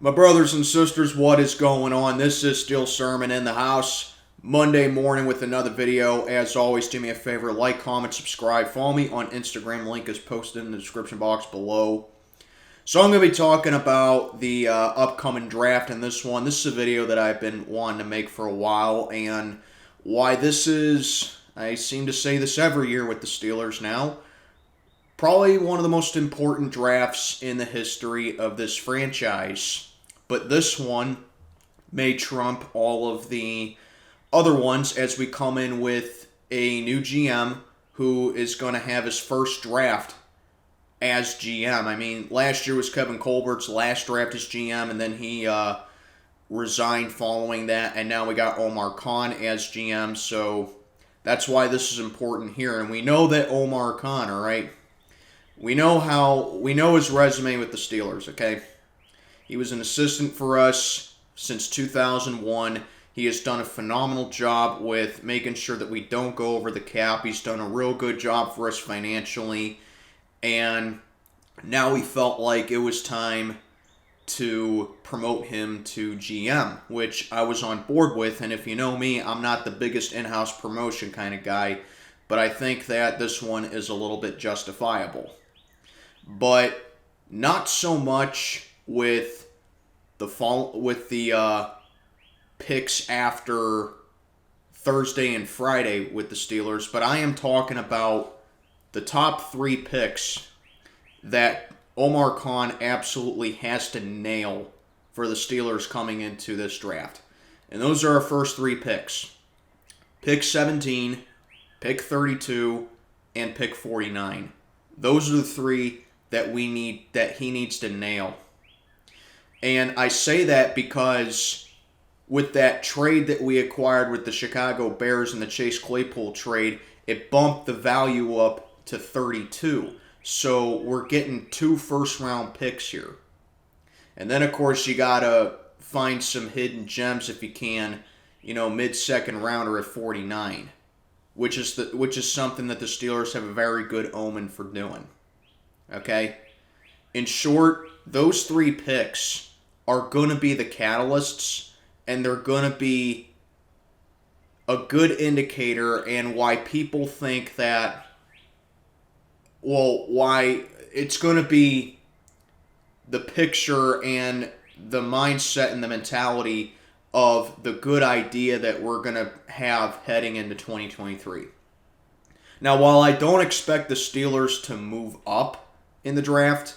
My brothers and sisters, what is going on? This is Steel Sermon in the house. Monday morning with another video. As always, do me a favor, like, comment, subscribe. Follow me on Instagram. Link is posted in the description box below. So I'm going to be talking about the upcoming draft in this one. This is a video that I've been wanting to make for a while, and why this is, I seem to say this every year with the Steelers now, probably one of the most important drafts in the history of this franchise. But this one may trump all of the other ones as we come in with a new GM who is going to have his first draft as GM. I mean, last year was Kevin Colbert's last draft as GM, and then he resigned following that, and now we got Omar Khan as GM, so that's why this is important here. And we know that Omar Khan, all right? We know his resume with the Steelers, okay? He was an assistant for us since 2001. He has done a phenomenal job with making sure that we don't go over the cap. He's done a real good job for us financially. And now we felt like it was time to promote him to GM, which I was on board with. And if you know me, I'm not the biggest in-house promotion kind of guy, but I think that this one is a little bit justifiable. But not so much with the picks after Thursday and Friday with the Steelers, but I am talking about the top 3 picks that Omar Khan absolutely has to nail for the Steelers coming into this draft. And those are our first 3 picks. Pick 17, pick 32, and pick 49. Those are the 3 that he needs to nail. And I say that because with that trade that we acquired with the Chicago Bears and the Chase Claypool trade, it bumped the value up to 32. So we're getting 2 first-round picks here. And then, of course, you got to find some hidden gems if you can, mid-second rounder at 49, which is something that the Steelers have a very good omen for doing. Okay? In short, those 3 picks are going to be the catalysts, and they're going to be a good indicator and why people think that, why it's going to be the picture and the mindset and the mentality of the good idea that we're going to have heading into 2023. Now, while I don't expect the Steelers to move up in the draft,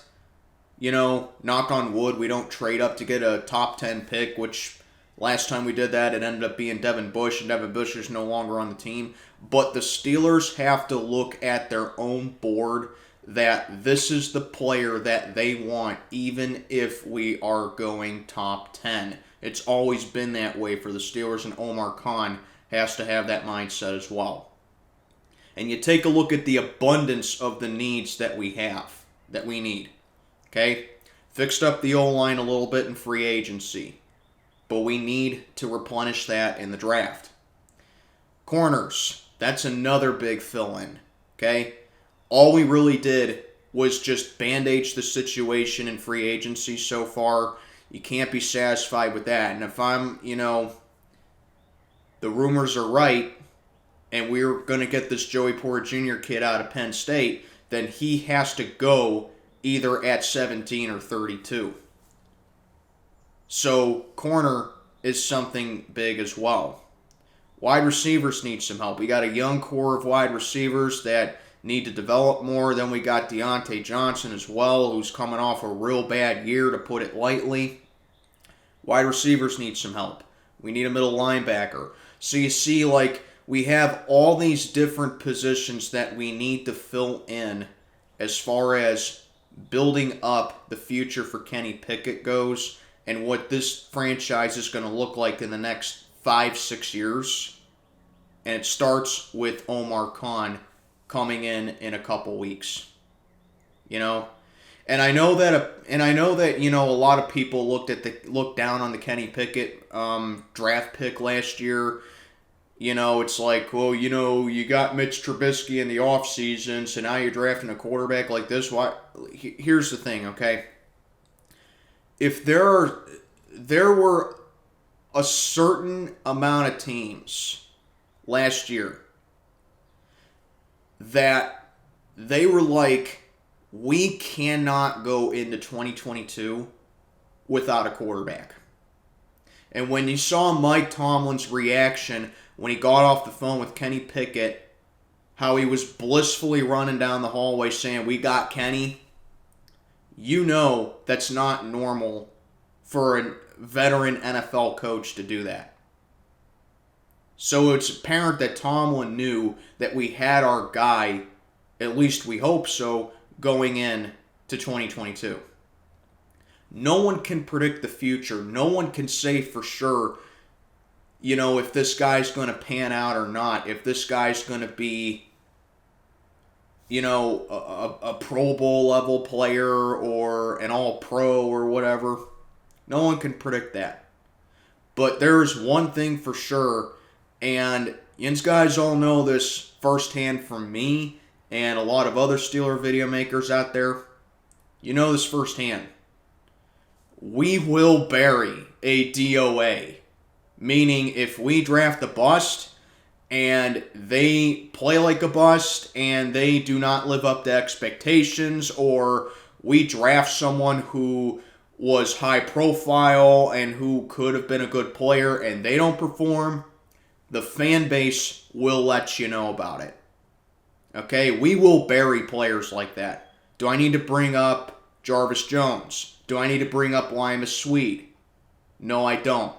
knock on wood, we don't trade up to get a top 10 pick, which last time we did that, it ended up being Devin Bush, and Devin Bush is no longer on the team. But the Steelers have to look at their own board that this is the player that they want, even if we are going top 10. It's always been that way for the Steelers, and Omar Khan has to have that mindset as well. And you take a look at the abundance of the needs that we need. Okay? Fixed up the O-line a little bit in free agency, but we need to replenish that in the draft. Corners, that's another big fill-in. Okay? All we really did was just bandage the situation in free agency so far. You can't be satisfied with that. And if I'm, the rumors are right, and we're going to get this Joey Porter Jr. kid out of Penn State, then he has to go either at 17 or 32. So, corner is something big as well. Wide receivers need some help. We got a young core of wide receivers that need to develop more. Then we got Deontay Johnson as well, who's coming off a real bad year, to put it lightly. Wide receivers need some help. We need a middle linebacker. So you see, we have all these different positions that we need to fill in as far as building up the future for Kenny Pickett goes, and what this franchise is going to look like in the next 5-6 years. And it starts with Omar Khan coming in a couple weeks. And I know that a lot of people looked down on the Kenny Pickett draft pick last year. It's like, you got Mitch Trubisky in the offseason, so now you're drafting a quarterback like this. Why? Here's the thing, okay? if there were a certain amount of teams last year that they were like, we cannot go into 2022 without a quarterback. And when you saw Mike Tomlin's reaction when he got off the phone with Kenny Pickett, how he was blissfully running down the hallway saying, we got Kenny, you know that's not normal for a veteran NFL coach to do that. So it's apparent that Tomlin knew that we had our guy, at least we hope so, going in to 2022. No one can predict the future. No one can say for sure, if this guy's going to pan out or not, if this guy's going to be, a Pro Bowl level player or an All-Pro or whatever. No one can predict that. But there's one thing for sure, and you guys all know this firsthand from me and a lot of other Steeler video makers out there. You know this firsthand. We will bury a DOA. Meaning if we draft a bust and they play like a bust and they do not live up to expectations, or we draft someone who was high profile and who could have been a good player and they don't perform, the fan base will let you know about it. Okay, we will bury players like that. Do I need to bring up Jarvis Jones? Do I need to bring up Lima Sweet? No, I don't.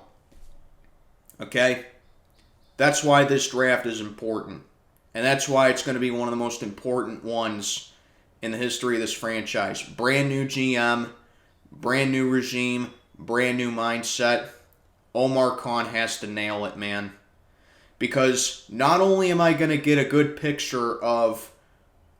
Okay? That's why this draft is important. And that's why it's going to be one of the most important ones in the history of this franchise. Brand new GM, brand new regime, brand new mindset. Omar Khan has to nail it, man. Because not only am I going to get a good picture of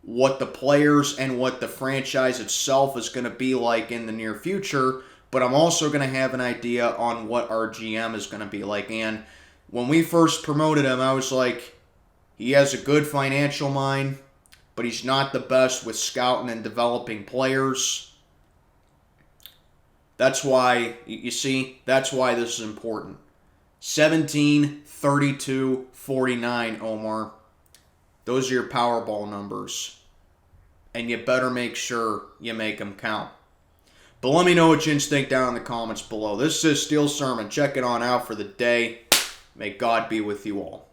what the players and what the franchise itself is going to be like in the near future, but I'm also going to have an idea on what our GM is going to be like. And when we first promoted him, I was like, he has a good financial mind, but he's not the best with scouting and developing players. That's why, you see, that's why this is important. 17, 32, 49, Omar. Those are your Powerball numbers. And you better make sure you make them count. But let me know what you think down in the comments below. This is Steel Sermon. Check it on out for the day. May God be with you all.